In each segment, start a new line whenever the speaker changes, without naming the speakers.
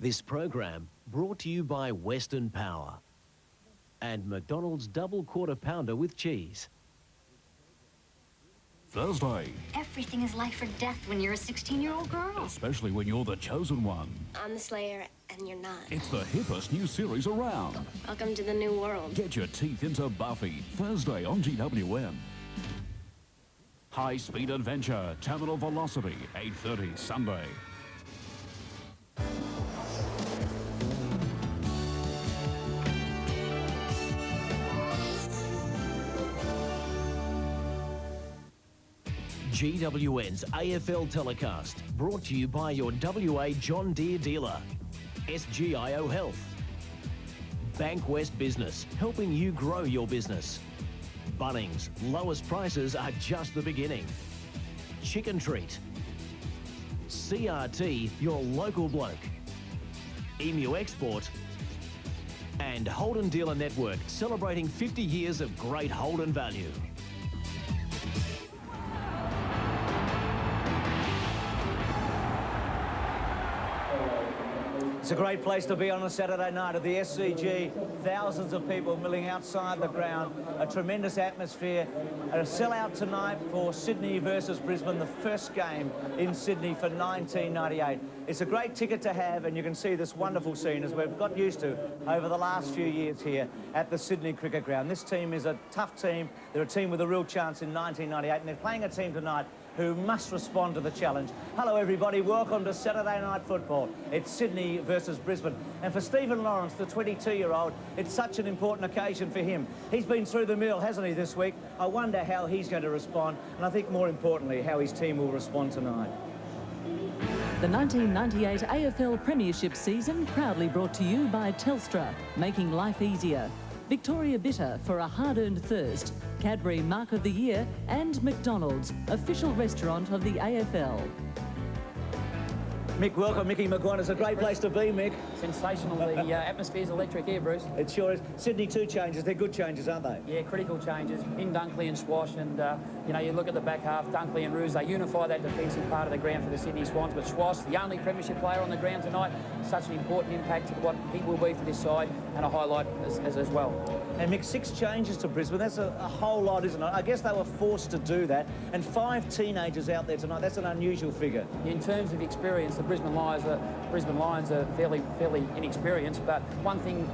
This program brought to you by Western Power and McDonald's double quarter pounder with cheese.
Thursday.
Everything is life or death when you're a 16-year-old girl.
Especially when you're the chosen one.
I'm the Slayer, and you're not.
It's the hippest new series around.
Welcome to the new world.
Get your teeth into Buffy. Thursday on GWN. High Speed Adventure, Terminal Velocity, 8:30 Sunday.
GWN's AFL telecast, brought to you by your WA John Deere dealer. SGIO Health. Bank West Business, helping you grow your business. Bunnings, lowest prices are just the beginning. Chicken Treat. CRT, your local bloke. Emu Export. And Holden Dealer Network, celebrating 50 years of great Holden value.
It's a great place to be on a Saturday night at the SCG. Thousands of people milling outside the ground. A tremendous atmosphere. A sellout tonight for Sydney versus Brisbane, the first game in Sydney for 1998. It's a great ticket to have, and you can see this wonderful scene as we've got used to over the last few years here at the Sydney Cricket Ground. This team is a tough team. They're a team with a real chance in 1998, and they're playing a team tonight who must respond to the challenge. Hello everybody, welcome to Saturday Night Football. It's Sydney versus Brisbane. And for Stephen Lawrence, the 22-year-old, it's such an important occasion for him. He's been through the mill, hasn't he, this week? I wonder how he's going to respond, and I think more importantly, how his team will respond tonight.
The 1998 AFL Premiership season proudly brought to you by Telstra, making life easier. Victoria Bitter for a hard-earned thirst, Cadbury Mark of the Year, and McDonald's, official restaurant of the AFL.
Mick, welcome. Mickey McGuire. It's a great place to be, Mick.
Sensational. The atmosphere's electric here, Bruce.
It sure is. Sydney, 2 changes. They're good changes, aren't they?
Yeah, critical changes in Dunkley and Swash. And, you know, you look at the back half, Dunkley and Roos, they unify that defensive part of the ground for the Sydney Swans. But Swash, the only premiership player on the ground tonight, such an important impact to what he will be for this side, and a highlight as well.
And Mick, 6 changes to Brisbane. That's a whole lot, isn't it? I guess they were forced to do that. And 5 teenagers out there tonight. That's an unusual figure.
In terms of experience, the Brisbane Lions are fairly inexperienced, but one thing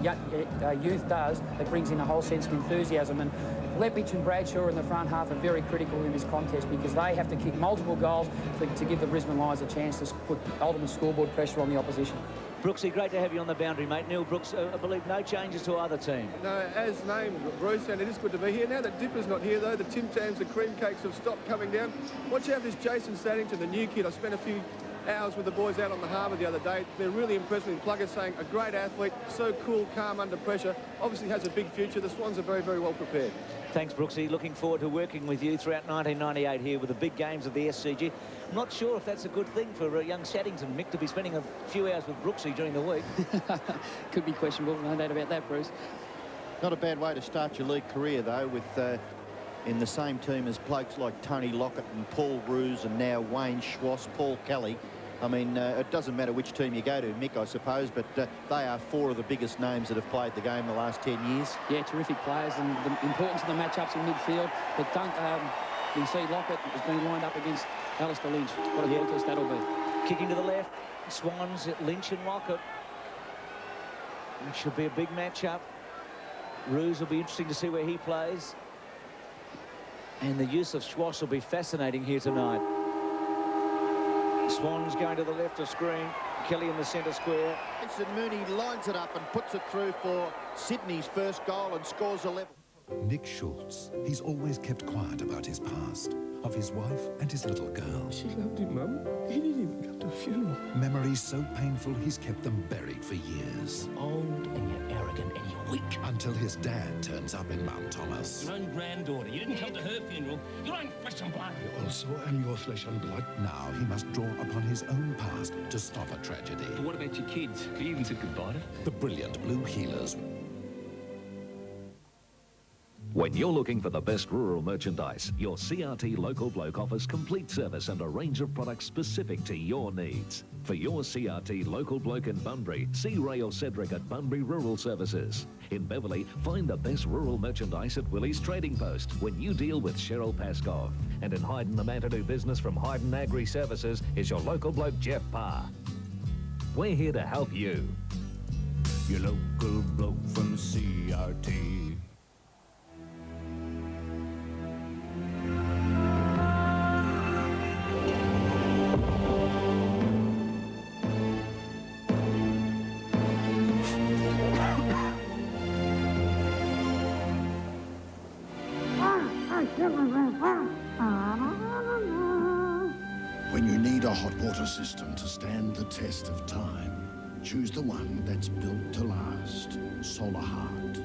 youth does that brings in a whole sense of enthusiasm. And Lepich and Bradshaw in the front half are very critical in this contest because they have to kick multiple goals to give the Brisbane Lions a chance to put ultimate scoreboard pressure on the opposition.
Brooksy, great to have you on the boundary, mate. Neil Brooks, I believe no changes to either team.
No, as named, Bruce, and it is good to be here. Now that Dipper's not here, though, the Tim Tams, the cream cakes have stopped coming down. Watch out, this Jason Saddington, the new kid. I spent a few hours with the boys out on the harbour the other day. They're really impressed with him. Plugger saying a great athlete, so cool, calm under pressure. Obviously has a big future. The Swans are very, very well prepared.
Thanks, Brooksy. Looking forward to working with you throughout 1998 here with the big games of the SCG. I'm not sure if that's a good thing for young Saddington, Mick, to be spending a few hours with Brooksy during the week.
Could be questionable, no doubt about that, Bruce.
Not a bad way to start your league career, though, with in the same team as plugs like Tony Lockett and Paul Roos and now Wayne Schwass, Paul Kelly. I mean, it doesn't matter which team you go to, Mick, I suppose, but they are 4 of the biggest names that have played the game the last 10 years.
Yeah, terrific players, and the importance of the matchups in midfield. But you see Lockett has been lined up against Alistair Lynch. What a contest that'll be.
Kicking to the left, Swans, Lynch and Lockett. It should be a big matchup. Roos will be interesting to see where he plays. And the use of Schwass will be fascinating here tonight. Swans going to the left of screen. Kelly in the centre square.
Vincent Mooney lines it up and puts it through for Sydney's first goal and scores a level.
Nick Schultz. He's always kept quiet about his past, of his wife and his little girl.
She loved him, Mum. He didn't even come to a funeral.
Memories so painful he's kept them buried for years.
Old and you're arrogant and you're weak.
Until his dad turns up in Mount Thomas.
Your own granddaughter. You didn't come to her funeral. Your own flesh and blood.
You also am your flesh and blood. Now he must draw upon his own past to stop a tragedy.
But what about your kids? You even said goodbye to?
The brilliant Blue Healers.
When you're looking for the best rural merchandise, your CRT Local Bloke offers complete service and a range of products specific to your needs. For your CRT Local Bloke in Bunbury, see Ray or Cedric at Bunbury Rural Services. In Beverley, find the best rural merchandise at Willie's Trading Post when you deal with Cheryl Paskov. And in Hyden, the man to do business from Hyden Agri Services is your local bloke, Jeff Parr. We're here to help you.
Your local bloke from CRT.
When you need a hot water system to stand the test of time, choose the one that's built to last. Solar Heart.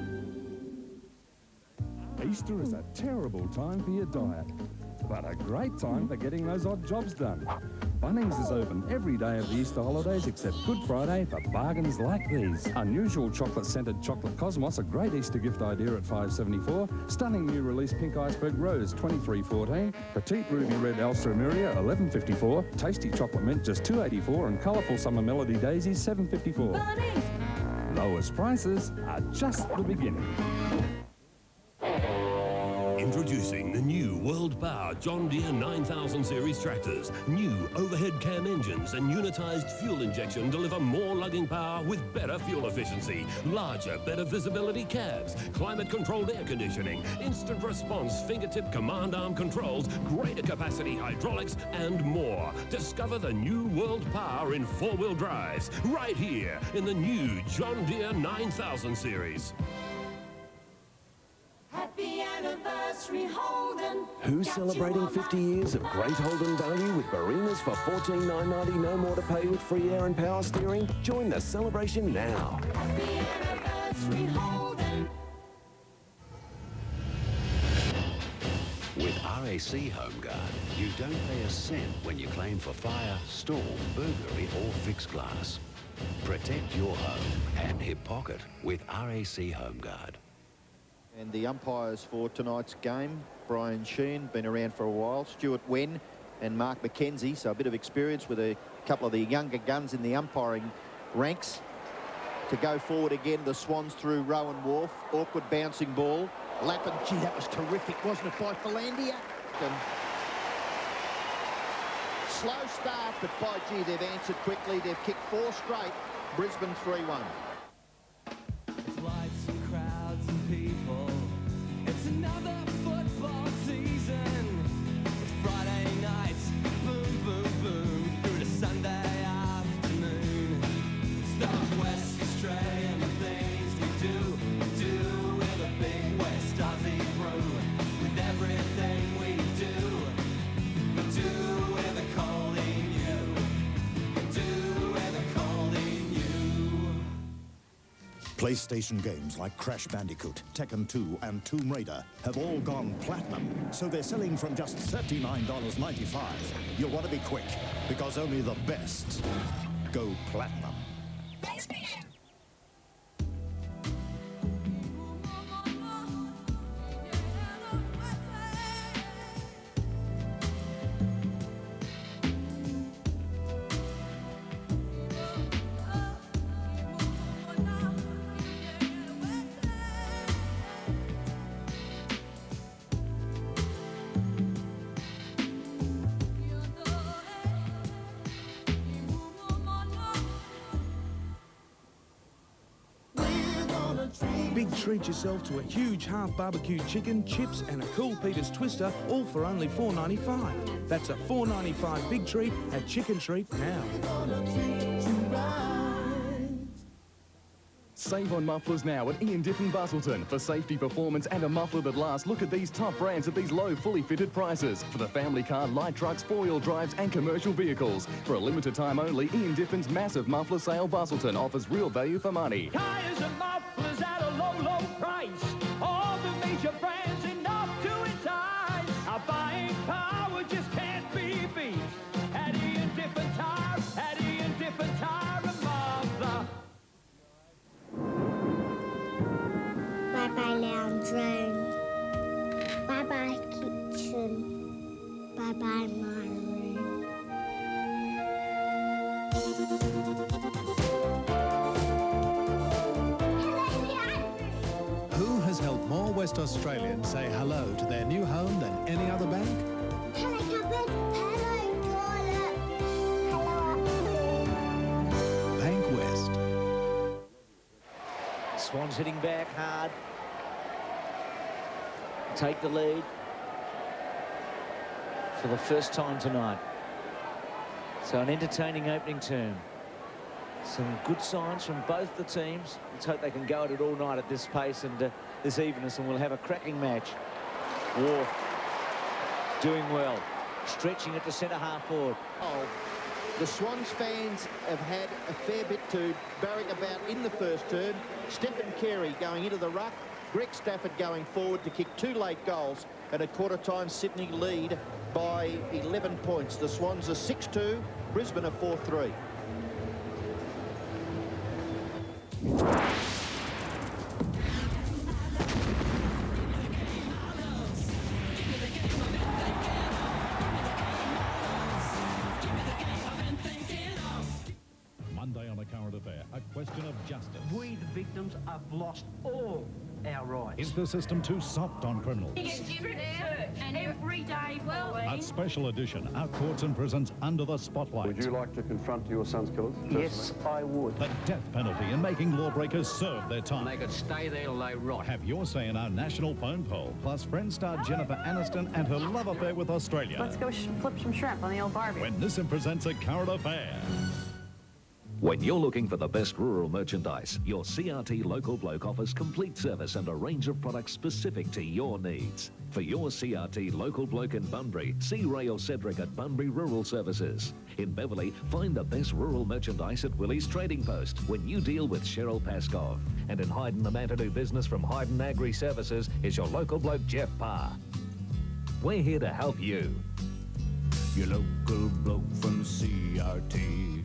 Easter is a terrible time for your diet, but a great time for getting those odd jobs done. Bunnings is open every day of the Easter holidays except Good Friday for bargains like these. Unusual chocolate-scented chocolate Cosmos, a great Easter gift idea at $5.74. Stunning new release Pink Iceberg Rose, $23.14. Petite Ruby Red Alstroemeria, $11.54. Tasty Chocolate Mint, just $2.84. And colourful Summer Melody Daisies, $7.54. Bunnings! Lowest prices are just the beginning.
Introducing the new World Power John Deere 9000 series tractors. New overhead cam engines and unitized fuel injection deliver more lugging power with better fuel efficiency, larger, better visibility cabs, climate-controlled air conditioning, instant response fingertip command arm controls, greater capacity hydraulics, and more. Discover the new World Power in four-wheel drives right here in the new John Deere 9000 series.
Happy anniversary, Holden.
Who's celebrating 50 years of great Holden value with Barinas for $14,990, no more to pay with free air and power steering? Join the celebration now.
Happy anniversary, Holden.
With RAC Home Guard, you don't pay a cent when you claim for fire, storm, burglary or fixed glass. Protect your home and hip pocket with RAC Home Guard.
And the umpires for tonight's game, Brian Sheen, been around for a while, Stuart Wen and Mark McKenzie, so a bit of experience with a couple of the younger guns in the umpiring ranks. To go forward again, the Swans through Rowan Wharf, awkward bouncing ball. Lappin, gee, that was terrific, wasn't it, by Philandia? Slow start, but by gee, they've answered quickly. They've kicked 4 straight. Brisbane 3-1.
It's lights and crowds and people. It's another football season. It's Friday nights, boom, boom, boom, through to Sunday afternoon. It's the West Australian things we do with a big West Aussie crew. With everything we do with a calling you. Do with a calling you.
PlayStation games like Crash Bandicoot, Tekken 2 and Tomb Raider have all gone platinum, so they're selling from just $39.95. You'll want to be quick, because only the best go platinum. PlayStation.
Big treat yourself to a huge half barbecued chicken, chips and a cool Peter's Twister, all for only $4.95. That's a $4.95 big treat at Chicken Treat now.
Save on mufflers now at Ian Diffin Busselton. For safety, performance and a muffler that lasts, look at these top brands at these low, fully fitted prices. For the family car, light trucks, four-wheel drives and commercial vehicles. For a limited time only, Ian Diffin's massive muffler sale Busselton offers real value for money.
Tires and mufflers at a low, low price. All the major brands enough to entice. Our buying power just can't be beat. At Ian Diffin Tire, at Ian Diffin Tire and Muffler.
Bye-bye now, drone.
West Australians say hello to their new home than any other bank?
Hello, cupboard. Hello, toilet. Hello,
Bank West.
Swans hitting back hard. Take the lead for the first time tonight. So an entertaining opening term. Some good signs from both the teams. Let's hope they can go at it all night at this pace and this evenness, and we'll have a cracking match. Wharf doing well, stretching it to centre half forward.
Oh, the Swans fans have had a fair bit to barrack about in the first term. Stephen Carey going into the ruck. Greg Stafford going forward to kick 2 late goals, and at quarter time Sydney lead by 11 points. The Swans are 6-2, Brisbane are 4-3.
Monday on A Current Affair, a question of justice.
We, the victims, have lost all our rights.
Is the system too soft on criminals?
And every day,
A special edition, our courts and prisons under the spotlight.
Would you like to confront your son's killers?
Yes, I would.
The death penalty in making lawbreakers serve their time.
They could stay there till they rot.
Have your say in our national phone poll, plus Friends star Jennifer Aniston and her love affair with Australia.
Let's go flip some shrimp on the old Barbie.
When Nissan presents A Current Affair.
When you're looking for the best rural merchandise, your CRT Local Bloke offers complete service and a range of products specific to your needs. For your CRT Local Bloke in Bunbury, see Ray or Cedric at Bunbury Rural Services. In Beverley, find the best rural merchandise at Willie's Trading Post when you deal with Cheryl Paskov. And in Hyden, the man to do business from Hyden Agri Services is your local bloke, Jeff Parr. We're here to help you.
Your local bloke from CRT.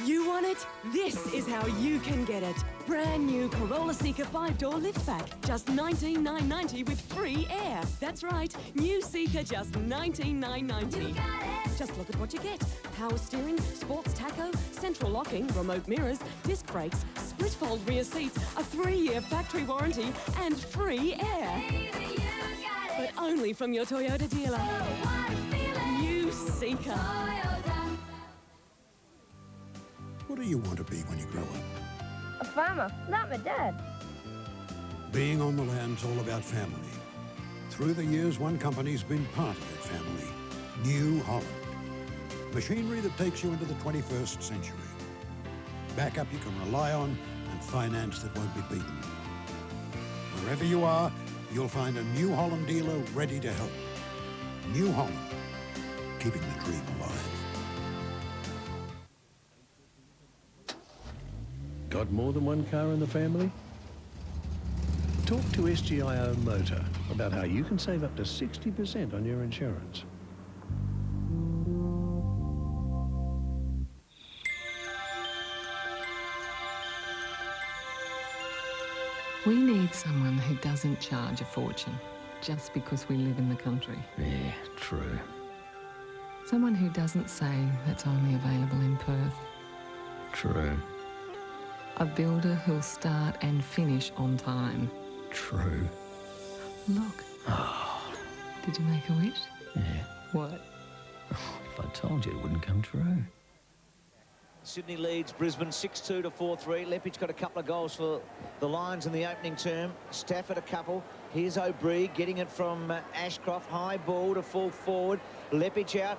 You want it? This is how you can get it. Brand new Corolla Seeker 5-door liftback, just $19,990 with free air. That's right, new Seeker, just $19,990. Just look at what you get. Power steering, sports tacho, central locking, remote mirrors, disc brakes, split fold rear seats, a 3-year factory warranty, and free air. But only from your Toyota dealer. New Seeker.
What do you want to be when you grow up?
A farmer, not my dad.
Being on the land's all about family. Through the years, one company's been part of that family. New Holland. Machinery that takes you into the 21st century. Backup you can rely on and finance that won't be beaten. Wherever you are, you'll find a New Holland dealer ready to help. New Holland. Keeping the dream alive.
Got more than one car in the family? Talk to SGIO Motor about how you can save up to 60% on your insurance.
We need someone who doesn't charge a fortune just because we live in the country.
Yeah, true.
Someone who doesn't say that's only available in Perth.
True.
A builder who'll start and finish on time.
True.
Look.
Oh.
Did you make a wish?
Yeah.
What?
If I told you, it wouldn't come true.
Sydney leads Brisbane 6-2 to 4-3. Lepage got a couple of goals for the Lions in the opening term. Stafford a couple. Here's O'Brien getting it from Ashcroft. High ball to full forward. Lepage out.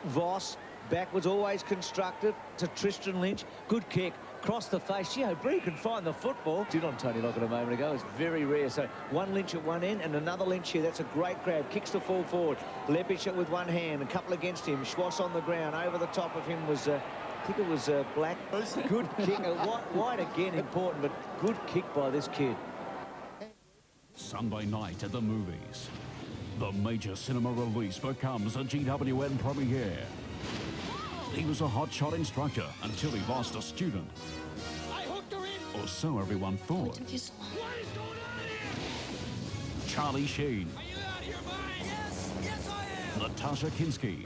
Voss backwards, always constructed to Tristan Lynch. Good kick. Cross the face. Gee, O'Brien can find the football. Did on Tony Lockett a moment ago. It's very rare. So one Lynch at one end and another Lynch here. That's a great grab. Kicks to full forward. Lepage with one hand. A couple against him. Schwass on the ground. Over the top of him was... I think it was Black. Good kick. Wide again, important, but good kick by this kid.
Sunday night at the movies. The major cinema release becomes a GWN premiere. He was a hotshot instructor until he lost a student. Or so everyone thought. Charlie Sheen. Natasha Kinski.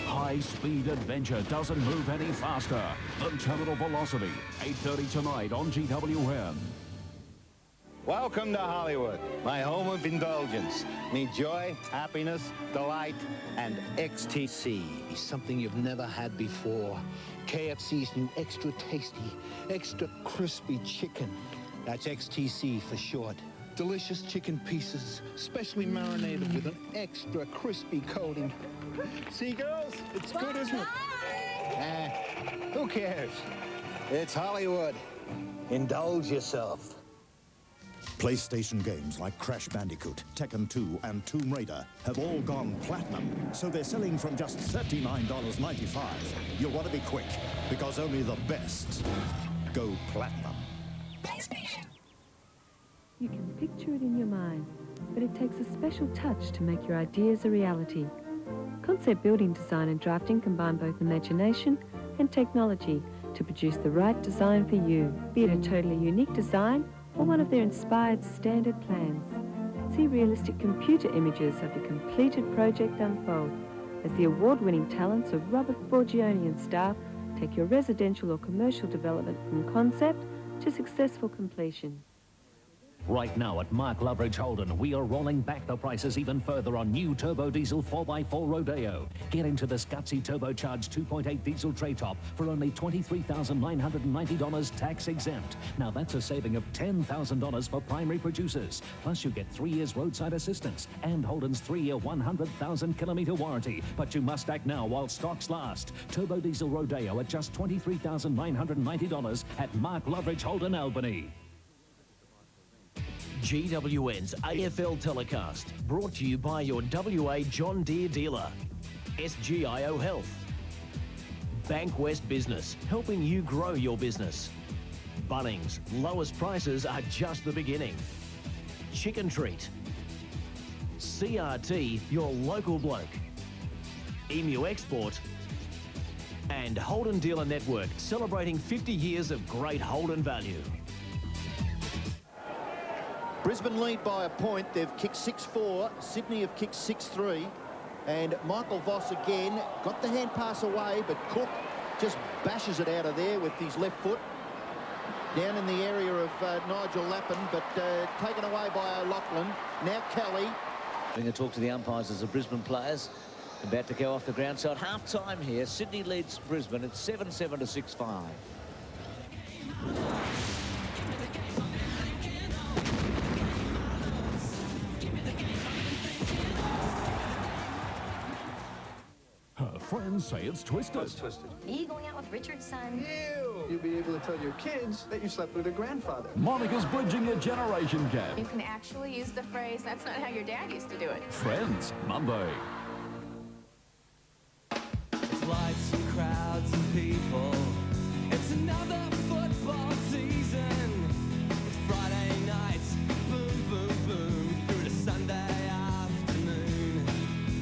High-speed adventure doesn't move any faster than Terminal Velocity. 8:30 tonight on GWN.
Welcome to Hollywood, my home of indulgence. Me joy, happiness, delight, and XTC.
Something you've never had before. KFC's new extra tasty, extra crispy chicken. That's XTC for short. Delicious chicken pieces, specially marinated with an extra crispy coating. See, girls? It's good, isn't it? Who cares? It's Hollywood. Indulge yourself.
PlayStation games like Crash Bandicoot, Tekken 2 and Tomb Raider have all gone platinum, so they're selling from just $39.95. You'll want to be quick, because only the best go platinum.
PlayStation. You can picture it in your mind, but it takes a special touch to make your ideas a reality. Concept building design and drafting combine both imagination and technology to produce the right design for you, be it a totally unique design or one of their inspired standard plans. See realistic computer images of your completed project unfold as the award-winning talents of Robert Borgioni and staff take your residential or commercial development from concept to successful completion.
Right now at Mark Loveridge Holden, we are rolling back the prices even further on new turbo diesel 4x4 Rodeo. Get into this gutsy turbocharged 2.8 diesel tray top for only $23,990 tax exempt. Now that's a saving of $10,000 for primary producers. Plus you get 3 years roadside assistance and Holden's 3-year 100,000 kilometre warranty. But you must act now while stocks last. Turbo diesel Rodeo at just $23,990 at Mark Loveridge Holden, Albany.
GWN's AFL telecast, brought to you by your WA John Deere dealer. SGIO Health. Bank West Business, helping you grow your business. Bunnings, lowest prices are just the beginning. Chicken Treat. CRT, your local bloke. Emu Export. And Holden Dealer Network, celebrating 50 years of great Holden value.
Brisbane lead by a point. They've kicked 6-4. Sydney have kicked 6-3. And Michael Voss again got the hand pass away, but Cook just bashes it out of there with his left foot. Down in the area of Nigel Lappin, but taken away by O'Loughlin. Now Kelly.
Having a talk to the umpires as the Brisbane players about to go off the ground. So at half-time here, Sydney leads Brisbane at 7-7 to 6-5.
Her friends say it's twisted.
What's twisted?
Are you going out with Richard's son?
You'll be able to tell your kids that you slept with their grandfather.
Monica's bridging a generation gap.
You can actually use the phrase, that's not how your dad used to do it.
Friends, Monday.
It's lights and crowds and people. It's another football season. It's Friday nights, boom, boom, boom, through to Sunday afternoon.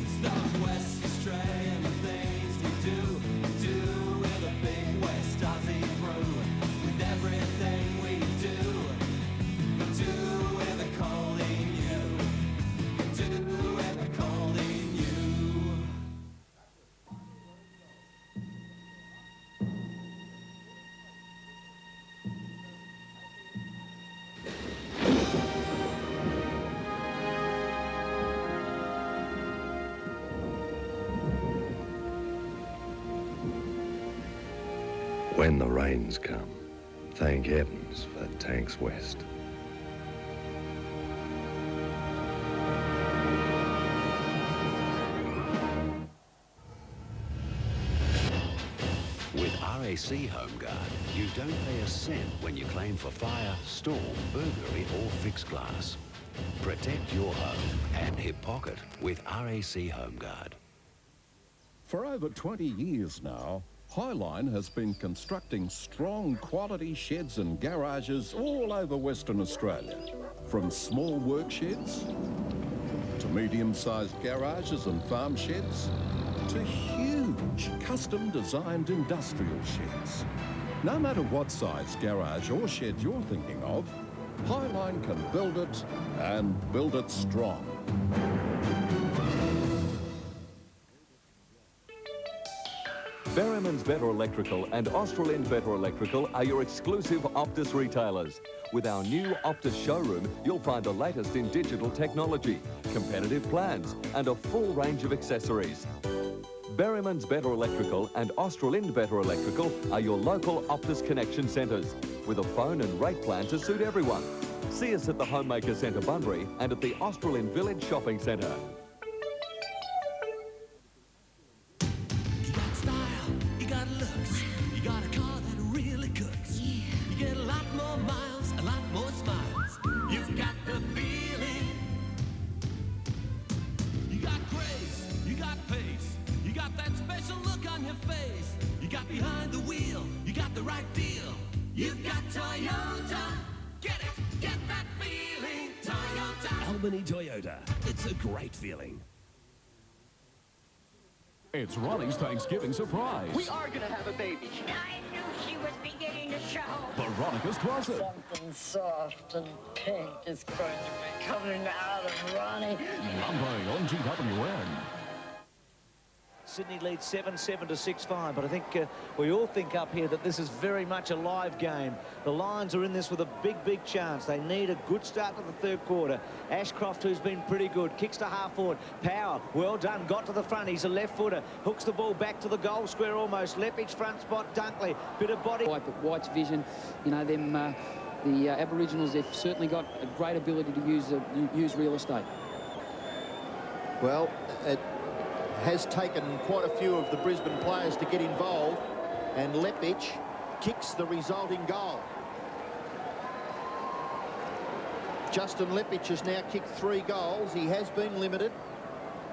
It's those West Australian things we do with a big West Aussie crew. With everything we do with a cold in you. Do with a cold in you.
When the rains come, thank heavens for Tanks West.
With RAC Home Guard, you don't pay a cent when you claim for fire, storm, burglary or fixed glass. Protect your home and hip pocket with RAC Home Guard.
For over 20 years now, Highline has been constructing strong quality sheds and garages all over Western Australia. From small work sheds to medium-sized garages and farm sheds to huge custom-designed industrial sheds. No matter what size garage or shed you're thinking of, Highline can build it and build it strong.
Berryman's Better Electrical and Australind Better Electrical are your exclusive Optus retailers. With our new Optus showroom, you'll find the latest in digital technology, competitive plans and a full range of accessories. Berryman's Better Electrical and Australind Better Electrical are your local Optus connection centres, with a phone and rate plan to suit everyone. See us at the Homemaker Centre Bunbury and at the Australind Village Shopping Centre.
You got style, you got looks, you got a car that really cooks. Yeah. You get a lot more miles, a lot more smiles. You've got the feeling. You got grace, you got pace, you got that special look on your face. You got behind the wheel, you got the right deal. You've got Toyota. Get it, get that feeling. Toyota.
Albany Toyota. It's a great feeling. It's Ronnie's Thanksgiving surprise.
We are gonna have a baby.
I knew she was beginning to show.
Veronica's closet.
Something soft and pink is going to be coming out of Ronnie.
Monday on GWN.
Sydney leads 7-7 to 6-5, but I think we all think up here that this is very much a live game. The Lions are in this with a big chance. They need a good start to the third quarter. Ashcroft, who's been pretty good, kicks to half forward. Power, well done, got to the front. He's a left footer, hooks the ball back to the goal square almost. Leppich front spot, Dunkley, bit of body.
But White's vision, you know, them, the Aboriginals, they've certainly got a great ability to use real estate.
Well, it has taken quite a few of the Brisbane players to get involved, and Leppich kicks the resulting goal. Justin Leppich has now kicked 3 goals. He has been limited,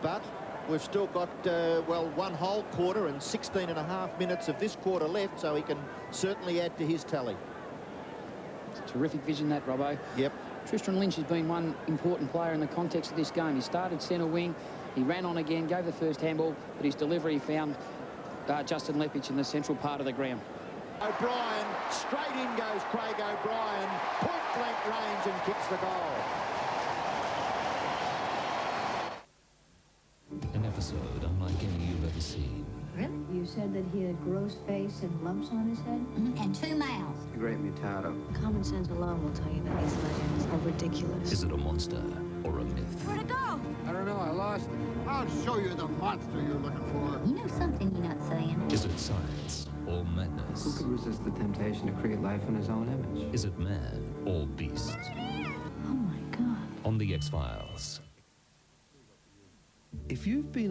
but we've still got, well, 1 whole quarter and 16.5 minutes of this quarter left, so he can certainly add to his tally.
It's a terrific vision, that, Robbo.
Yep.
Tristan Lynch has been one important player in the context of this game. He started centre wing. He ran on again, gave the first handball, but his delivery found Justin Leppich in the central part of the ground.
O'Brien, straight in goes Craig O'Brien, point-blank range and kicks the goal.
An episode unlike any you've ever seen.
Really? You said that he had gross face and lumps on his head? And 2 mouths.
A great mutado.
Common sense alone will tell you that these legends are ridiculous.
Is it a monster or a myth?
Where'd it go?
I don't know, I lost it.
I'll show you the monster you're looking for.
You know something you're not saying.
Is it science or madness?
Who could resist the temptation to create life in his own image?
Is it man or beast?
Oh my God.
On The X-Files.
If you've been